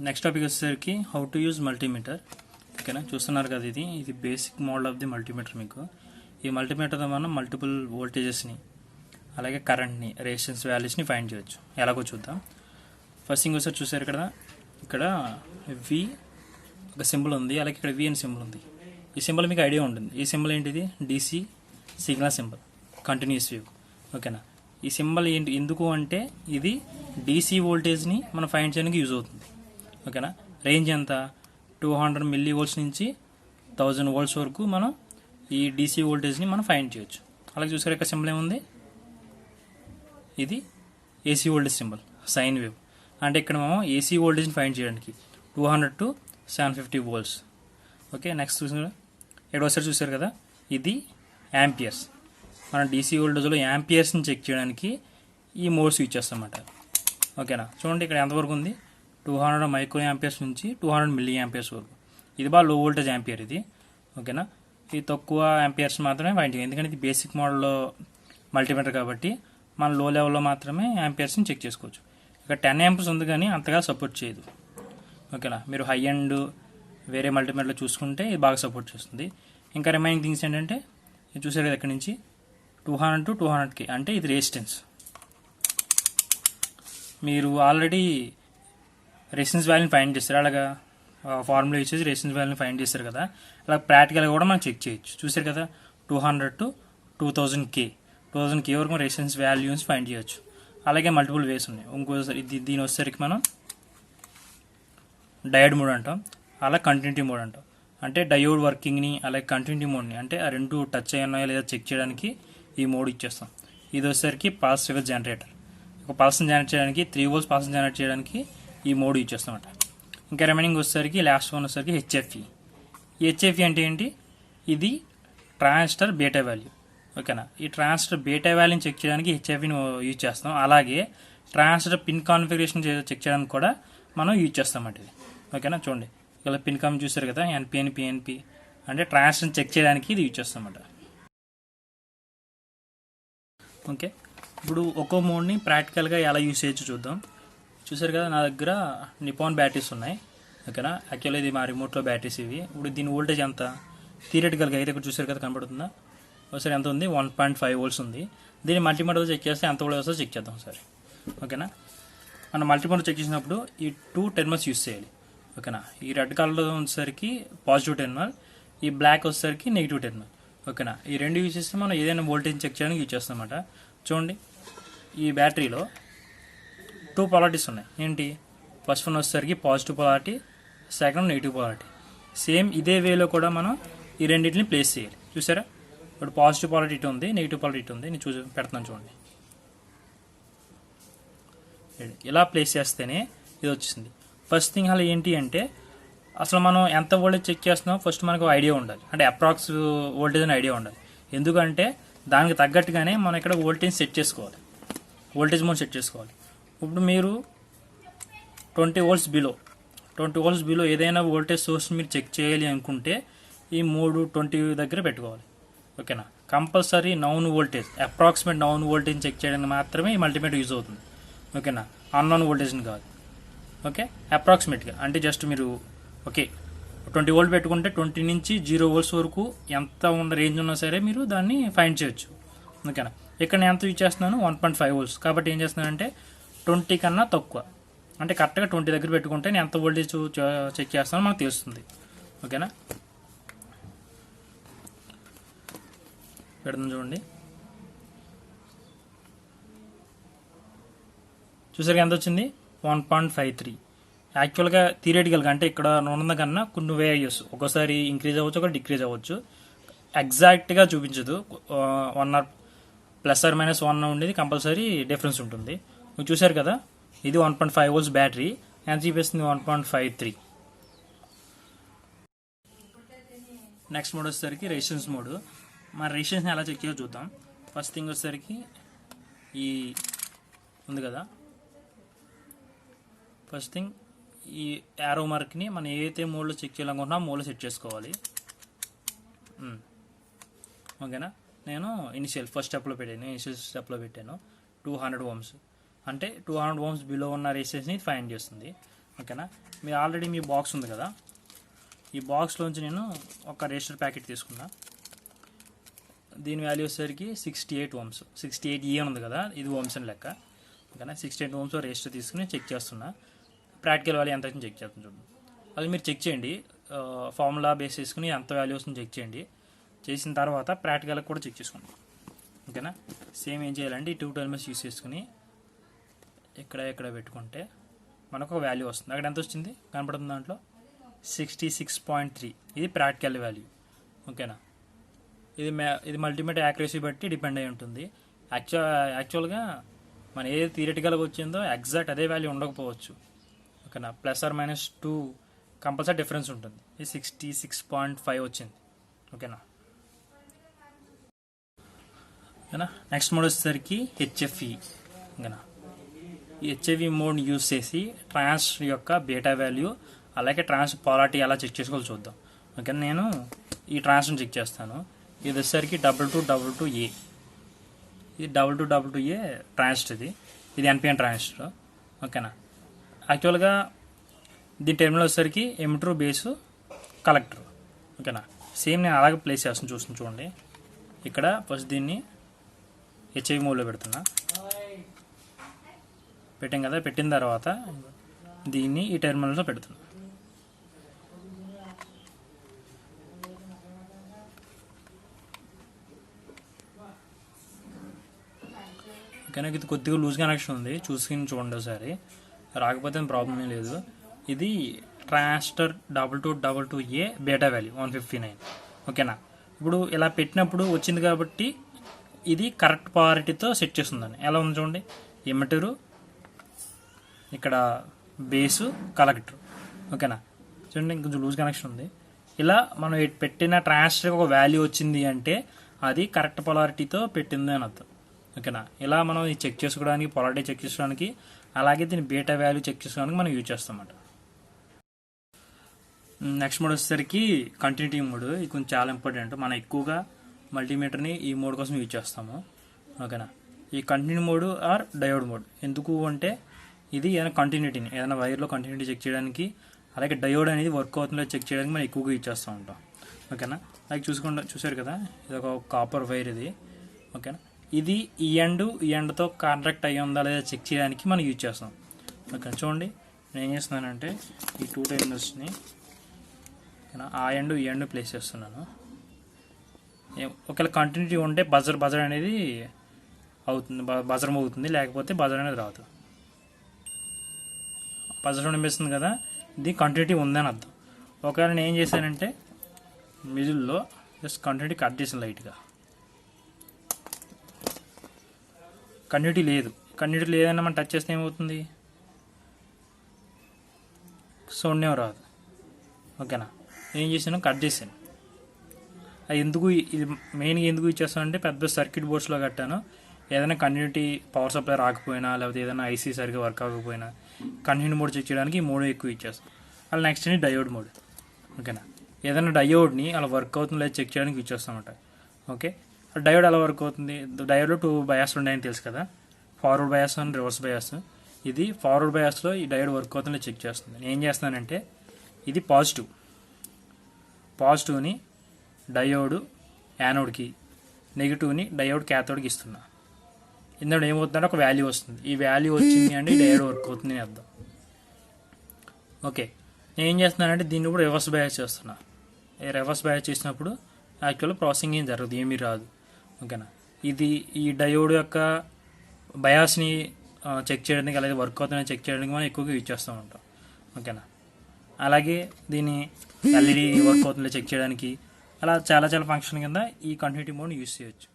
Next topic వచ్చేసరికి how to use multimeter. ఓకేనా, చూస్తున్నారు కదా, ఇది basic model of the multimeter. మీకు ఈ మల్టీమీటర్తో మనం మల్టిపుల్ వోల్టేజెస్ని అలాగే కరెంట్ని, రెసిస్టెన్స్ వాల్యూస్ని ఫైండ్ చేయొచ్చు. ఎలాగో చూద్దాం. ఫస్ట్ థింగ్ వచ్చేసి చూసారు ఇక్కడ వి ఒక సింబల్ ఉంది, అలాగే ఇక్కడ వి అని సింబల్ ఉంది. ఈ సింబల్ మీకు ఐడియా ఉంటుంది. ఈ సింబల్ ఏంటిది? DC signal symbol, continuous wave. ఓకేనా, ఈ సింబల్ ఏంటి ఎందుకు అంటే ఇది డీసీ వోల్టేజ్ని మనం ఫైండ్ చేయడానికి యూజ్ అవుతుంది. ఓకేనా, రేంజ్ ఎంత? 200 మిల్లీ వోల్ట్స్ నుంచి 1000 వోల్ట్స్ వరకు మనం ఈ డీసీ వోల్టేజ్ని మనం ఫైండ్ చేయొచ్చు. అలాగే చూసారు ఇక్కడ సింబల్ ఏముంది? ఇది AC voltage symbol, sine wave. అంటే ఇక్కడ మనం ఏసీ వోల్టేజ్ని ఫైండ్ చేయడానికి 200 to 750 వోల్ట్స్. ఓకే, నెక్స్ట్ చూసారు ఇక్కడ ఒకసారి చూసారు కదా, ఇది యాంపియర్స్. మనం డీసీ వోల్టేజ్లో యాంపియర్స్ని చెక్ చేయడానికి ఈ మోడ్స్ యూజ్ చేస్తామన్నమాట. ఓకేనా, చూడండి ఇక్కడ ఎంతవరకు ఉంది? 200 మైక్రో యాంపియర్స్ నుంచి 200 మిల్లీ యాంపియర్స్ వరకు. ఇది బాగా లో వోల్టేజ్ యాంపియర్ ఇది. ఓకేనా, ఇది తక్కువ యాంపియర్స్ మాత్రమే ఫైండ్ చేయాలి, ఎందుకంటే ఇది బేసిక్ మోడల్లో మల్టీమీటర్ కాబట్టి మనం లో లెవెల్లో మాత్రమే యాంపియర్స్ని చెక్ చేసుకోవచ్చు. ఇక్కడ 10 యాంపియర్స్ ఉంది కానీ అంతగా సపోర్ట్ చేయదు. ఓకేనా, మీరు హై అండ్ వేరే మల్టీమీటర్లో చూసుకుంటే ఇది బాగా సపోర్ట్ చేస్తుంది. ఇంకా రిమైనింగ్ థింగ్స్ ఏంటంటే ఇది చూసారు కదా, ఇక్కడ నుంచి 200 to 200K అంటే ఇది రెసిస్టెన్స్. మీరు ఆల్రెడీ రెసిస్టెన్స్ వాల్యూని ఫైండ్ చేస్తారు, అలాగా ఫార్ములా ఇచ్చేసి రెసిస్టెన్స్ వాల్యూని ఫైండ్ చేస్తారు కదా, అలా ప్రాక్టికల్గా కూడా మనం చెక్ చేయొచ్చు. చూసారు కదా, 200 to 2000K వరకు రెసిస్టెన్స్ వాల్యూస్ ఫైండ్ చేయొచ్చు. అలాగే మల్టిపుల్ వేస్ ఉన్నాయి. ఇంకోసారి దీని వచ్చేసరికి మనం డయోడ్ మోడ్ అంటాం, అలా కంటిన్యూటీ మోడ్ అంటాం. అంటే డయోడ్ వర్కింగ్ని అలాగే కంటిన్యూటీ మోడ్ని, అంటే ఆ రెండు టచ్ అయ్యి ఉన్నాయో లేదా చెక్ చేయడానికి ఈ మోడ్ ఇచ్చేస్తాం. ఇది వచ్చేసరికి పల్స్ రివర్స్ జనరేటర్. ఒక పల్స్ని జనరేట్ చేయడానికి 3 volts పల్స్ని జనరేట్ చేయడానికి ఈ మోడ్ యూజ్ చేస్తామన్నమాట. ఇంకా రిమైనింగ్ వచ్చేసరికి లాస్ట్ వన్ వచ్చేసరికి హెచ్ఎఫ్ఈ. ఈ హెచ్ఎఫ్ఈ అంటే ఏంటి? ఇది ట్రాన్సిస్టర్ బీటా వాల్యూ. ఓకేనా, ఈ ట్రాన్సిస్టర్ బీటా వాల్యూని చెక్ చేయడానికి హెచ్ఎఫ్ఈని యూజ్ చేస్తాం. అలాగే ట్రాన్సిస్టర్ పిన్ కాన్ఫిగరేషన్ చెక్ చేయడానికి కూడా మనం యూజ్ చేస్తామన్నమాట ఇది. ఓకేనా, చూడండి ఇలా పిన్ కామ్ చూసారు కదా, ఎన్పిఎన్ పిఎన్పి అంటే ట్రాన్సిస్టర్ చెక్ చేయడానికి ఇది యూజ్ చేస్తామన్నమాట. ఓకే, ఇప్పుడు ఒక్కో మోడ్ని ప్రాక్టికల్గా ఎలా యూజ్ చేయొచ్చు చూద్దాం. చూసారు కదా, నా దగ్గర నిపాన్ బ్యాటరీస్ ఉన్నాయి. ఓకేనా, యాక్చువల్లీ ఇది మా రిమోట్లో బ్యాటరీస్ ఇవి. ఇప్పుడు దీని వోల్టేజ్ ఎంత? థియరిటికల్గా అయితే ఇక్కడ చూసారు కదా, కనబడుతుందా? ఒకసారి ఎంత ఉంది? 1.5 volts ఉంది. దీన్ని మల్టీమీటర్తో చెక్ చేస్తే ఎంత వోల్ట్ వస్తుందో చెక్ చేద్దాం ఒకసారి. ఓకేనా, మనం మల్టీమీటర్ చెక్ చేసినప్పుడు ఈ 2 టెర్మినల్స్ యూజ్ చేయాలి. ఓకేనా, ఈ రెడ్ కలర్లో వచ్చేసరికి పాజిటివ్ టెర్మినల్, ఈ బ్లాక్ వచ్చేసరికి నెగిటివ్ టెర్మినల్. ఓకేనా, ఈ రెండు యూజ్ చేస్తే మనం ఏదైనా వోల్టేజ్ చెక్ చేయడానికి యూజ్ చేస్తాం అన్నమాట. చూడండి, ఈ బ్యాటరీలో 2 పొలారిటీస్ ఉన్నాయి. ఏంటి? ఫస్ట్ వన్ వచ్చేసరికి positive polarity, second negative polarity. Same ఇదే వేలో కూడా మనం ఈ రెండింటిని ప్లేస్ చేయాలి. చూసారా, ఇప్పుడు పాజిటివ్ పొలారిటీ ఇటు ఉంది, నెగిటివ్ పొలారిటీ ఇటు ఉంది. నేను పెడుతున్నాను చూడండి. ఇలా ప్లేస్ చేస్తేనే ఇది వచ్చింది. ఫస్ట్ థింగ్ అలా ఏంటి అంటే అసలు మనం ఎంత వోల్టేజ్ చెక్ చేస్తున్నామో ఫస్ట్ మనకు ఐడియా ఉండాలి, అంటే అప్రాక్స్ వోల్టేజ్ అని ఐడియా ఉండాలి. ఎందుకంటే దానికి తగ్గట్టుగానే మనం ఇక్కడ వోల్టేజ్ సెట్ చేసుకోవాలి, వోల్టేజ్ మోడ్ సెట్ చేసుకోవాలి. ఇప్పుడు మీరు 20 volts బిలో ఏదైనా వోల్టేజ్ సోర్స్ మీరు చెక్ చేయాలి అనుకుంటే ఈ 20 దగ్గర పెట్టుకోవాలి. ఓకేనా, compulsory known voltage, approximate known voltage check చేయడానికి మాత్రమే ఈ మల్టీమీటర్ యూజ్ అవుతుంది. ఓకేనా, అన్నోన్ వోల్టేజ్ని కాదు. ఓకే, అప్రాక్సిమేట్గా అంటే జస్ట్ మీరు 20 volt పెట్టుకుంటే 20 నుంచి 0 volts వరకు ఎంత ఉన్న రేంజ్ ఉన్నా సరే మీరు దాన్ని ఫైండ్ చేయొచ్చు. ఓకేనా, ఇక్కడ నేను ఎంత యూజ్ చేస్తున్నాను? 1.5 volts. కాబట్టి ఏం చేస్తున్నానంటే 20 కన్నా తక్కువ, అంటే కరెక్ట్గా 20 దగ్గర పెట్టుకుంటే నేను ఎంత వోల్టేజ్ చెక్ చేస్తానో మనకు తెలుస్తుంది. ఓకేనా, పెడుతుంది చూడండి. చూసారు ఎంత వచ్చింది? 1.53. యాక్చువల్గా థియరిటికల్గా అంటే ఇక్కడ ఉన్న కన్నా కొన్ని వేరియస్, ఒక్కోసారి ఇంక్రీజ్ అవ్వచ్చు, ఒకటి డిక్రీజ్ అవ్వచ్చు. ఎగ్జాక్ట్గా చూపించదు. 1 or +or-1 ఉండేది, కంపల్సరీ డిఫరెన్స్ ఉంటుంది. మీరు చూసారు కదా, ఇది 1.5 volts బ్యాటరీ ఎంత చూపిస్తుంది? 1.53. నెక్స్ట్ మోడ్ వచ్చేసరికి రెసిస్టెన్స్ మోడ్. మన రెసిస్టెన్స్ని ఎలా చెక్ చేయాలో చూద్దాం. ఫస్ట్ థింగ్ వచ్చేసరికి ఈ ఉంది కదా, ఫస్ట్ థింగ్ ఈ యారో మార్క్ని మనం ఏదైతే మోడ్లో చెక్ చేయాలనుకుంటున్నా ఆ మోడ్లో సెట్ చేసుకోవాలి. ఓకేనా, నేను ఇనిషియల్ స్టెప్లో పెట్టాను 200 ohms. అంటే 200 ohms బిలో ఉన్న రెసిస్టెన్స్ని ఫైండ్ చేస్తుంది. ఓకేనా. మీరు ఆల్రెడీ మీ బాక్స్ ఉంది కదా, ఈ బాక్స్లోంచి నేను ఒక రెజిస్టర్ ప్యాకెట్ తీసుకున్నా. దీని వాల్యూ వచ్చేసరికి 68 ohms, 68E ఉంది కదా, ఇది ఓమ్స్ అని లెక్క. ఓకేనా. 68 ohms రెజిస్టర్ తీసుకుని చెక్ చేస్తున్నా. ప్రాక్టికల్ వాల్యూ ఎంత చెక్ చేస్తాను చూడండి. అది మీరు చెక్ చేయండి, ఫార్ములా బేస్ చేసుకుని ఎంత వాల్యూ వస్తుందో చెక్ చేయండి. చేసిన తర్వాత ప్రాక్టికల్గా కూడా చెక్ చేసుకోండి. ఓకేనా. సేమ్ ఏం చేయాలంటే ఈ 2 టెర్మినల్స్ యూస్ చేసుకుని ఇక్కడ పెట్టుకుంటే మనకు ఒక వాల్యూ వస్తుంది. అక్కడ ఎంత వచ్చింది కనపడుతుంది, దాంట్లో 66.3. ఇది ప్రాక్టికల్ వాల్యూ. ఓకేనా. ఇది మల్టీమీటర్ యాక్యురసీ బట్టి డిపెండ్ అయి ఉంటుంది. యాక్చువల్గా మన ఏది థియరిటికల్గా వచ్చిందో ఎగ్జాక్ట్ అదే వాల్యూ ఉండకపోవచ్చు. ఓకేనా. +or -2 కంపల్సరీ డిఫరెన్స్ ఉంటుంది. ఇది 66.5 వచ్చింది. ఓకేనా. ఓకేనా. నెక్స్ట్ మోడ్ వచ్చేసరికి HFE. ఓకేనా. ఈ HFE మోడ్ యూజ్ చేసి ట్రాన్స్ యొక్క బీటా వాల్యూ అలాగే ట్రాన్స్ పాలారిటీ ఎలా చెక్ చేసుకోవాలో చూద్దాం. ఓకే, నేను ఈ ట్రాన్స్ని చెక్ చేస్తాను. ఇది వచ్చేసరికి 2222A. ఇది 2222A ట్రాన్సిస్టర్. ఇది NPN ట్రాన్సిస్టర్. ఓకేనా. యాక్చువల్గా దీని టెర్మినల్ వచ్చేసరికి ఎమిటర్, బేసు, కలెక్టర్. ఓకేనా. సేమ్ నేను అలాగే ప్లేస్ చేస్తాను, చూడండి. ఇక్కడ ఫస్ట్ దీన్ని HFE మోడ్లో పెడుతున్నా. పెట్టాం కదా, పెట్టిన తర్వాత దీన్ని ఈ టెర్మినల్లో పెడుతున్నా. ఓకేనా. ఇది కొద్దిగా లూజ్ కనెక్షన్ ఉంది, చూసుకుని చూడండి ఒకసారి. రాకపోతే ప్రాబ్లం ఏం లేదు. ఇది ట్రాన్సిస్టర్ 2222A బీటా వాల్యూ 159. ఓకేనా. ఇప్పుడు ఇలా పెట్టినప్పుడు వచ్చింది కాబట్టి ఇది కరెక్ట్ పారిటీతో సెట్ చేస్తుందని. ఎలా ఉంది చూడండి. ఎమిటరు, ఇక్కడ బేసు, కలెక్టర్. ఓకేనా. చూడండి, కొంచెం లూజ్ కనెక్షన్ ఉంది. ఇలా మనం పెట్టిన ట్రాన్సిస్టర్కి ఒక వాల్యూ వచ్చింది అంటే అది కరెక్ట్ పొలారిటీతో పెట్టింది అని అర్థం. ఓకేనా. ఇలా మనం ఇది చెక్ చేసుకోవడానికి, పొలారిటీ చెక్ చేసుకోవడానికి, అలాగే దీని బీటా వాల్యూ చెక్ చేసుకోవడానికి మనం యూజ్ చేస్తాం అన్నమాట. నెక్స్ట్ మోడ్ వచ్చేసరికి కంటిన్యూటీ మోడ్. ఇది కొంచెం చాలా ఇంపార్టెంట్. మనం ఎక్కువగా మల్టీమీటర్ని ఈ మోడ్ కోసం యూజ్ చేస్తాము. ఓకేనా. ఈ continue mode or diode mode ఎందుకు అంటే ఇది ఏదైనా కంటిన్యూటీని, ఏదైనా వైర్లో కంటిన్యూటీ చెక్ చేయడానికి, అలాగే డయోడ్ అనేది వర్క్ అవుతుందో చెక్ చేయడానికి మనం ఎక్కువగా యూజ్ చేస్తూ ఉంటాం. ఓకేనా. అలాగే చూసారు కదా, ఇది ఒక కాపర్ వైర్ ఇది. ఓకేనా. ఇది ఈ ఎండ్తో కాంట్రాక్ట్ అయ్యి ఉందా లేదా చెక్ చేయడానికి మనం యూజ్ చేస్తాం. ఓకే, చూడండి నేను ఏం చేస్తున్నానంటే ఈ 2 టెర్మినల్స్ని ఆ ఎండ్ ఈ ఎండ్ ప్లేస్ చేస్తున్నాను. ఒకవేళ కంటిన్యూటీ ఉంటే బజర్ అనేది అవుతుంది, బజర్ అవుతుంది, లేకపోతే బజర్ అనేది రాదు. బజర్ వినిపిస్తుంది కదా, ఇది కంటిన్యూటీ ఉందని అర్థం. ఒకవేళ నేను ఏం చేశానంటే మిడిల్లో జస్ట్ కంటిన్యూటీ కట్ చేసాను లైట్గా. కంటిన్యూటీ లేదన్నా మనం టచ్ చేస్తే ఏమవుతుంది, సౌండ్ ఏమో రాదు. ఓకేనా. ఏం చేశాను, కట్ చేశాను. అది ఎందుకు, ఇది మెయిన్గా ఎందుకు ఇచ్చేస్తాను అంటే పెద్ద సర్క్యూట్ బోర్డ్స్లో కట్టాను. ఏదైనా కంటిన్యూటీ పవర్ సప్లై రాకపోయినా, లేకపోతే ఏదైనా ఐసీ సరిగ్గా వర్క్ అవ్వకపోయినా కంటిన్యూ మోడ్ చెక్ చేయడానికి ఈ మోడ్ ఎక్కువ ఇచ్చేస్తాం. అలా నెక్స్ట్ అని డయోడ్ మోడ్. ఓకేనా. ఏదైనా డయోడ్ని అలా వర్క్ అవుతుందో లేదా చెక్ చేయడానికి యూజ్ చేస్తామన్నమాట. ఓకే, డయోడ్ ఎలా వర్క్ అవుతుంది, డయోడ్లో 2 బయాస్ ఉన్నాయని తెలుసు కదా, forward bias and reverse bias. ఇది ఫార్వర్డ్ బయాస్లో ఈ డయోడ్ వర్క్ అవుతుందో చెక్ చేస్తుంది. నేను ఏం చేస్తానంటే ఇది పాజిటివ్ని డయోడ్ యానోడ్కి, నెగిటివ్ని డయోడ్ క్యాథోడ్కి ఇస్తున్నా. ఇందులో ఏమవుతుందంటే ఒక వాల్యూ వస్తుంది. ఈ వాల్యూ వచ్చింది అంటే ఈ డయోడ్ వర్క్ అవుతుంది అని అర్థం. ఓకే, నేను ఏం చేస్తున్నానంటే దీన్ని కూడా రివర్స్ బయాస్ చేస్తున్నా. రివర్స్ బయాస్ చేసినప్పుడు యాక్చువల్గా ప్రాసెసింగ్ ఏం జరగదు, ఏమీ రాదు. ఓకేనా. ఇది ఈ డయోడ్ యొక్క బయాస్ని చెక్ చేయడానికి, అలాగే వర్క్ అవుతుందని చెక్ చేయడానికి మనం ఎక్కువగా యూజ్ చేస్తూ ఉంటాం. ఓకేనా. అలాగే దీన్ని ఎల్ఈడి వర్క్ అవుతుందో చెక్ చేయడానికి, అలా చాలా ఫంక్షన్ కింద ఈ కంటిన్యూటీ మోడ్ని యూజ్ చేయొచ్చు.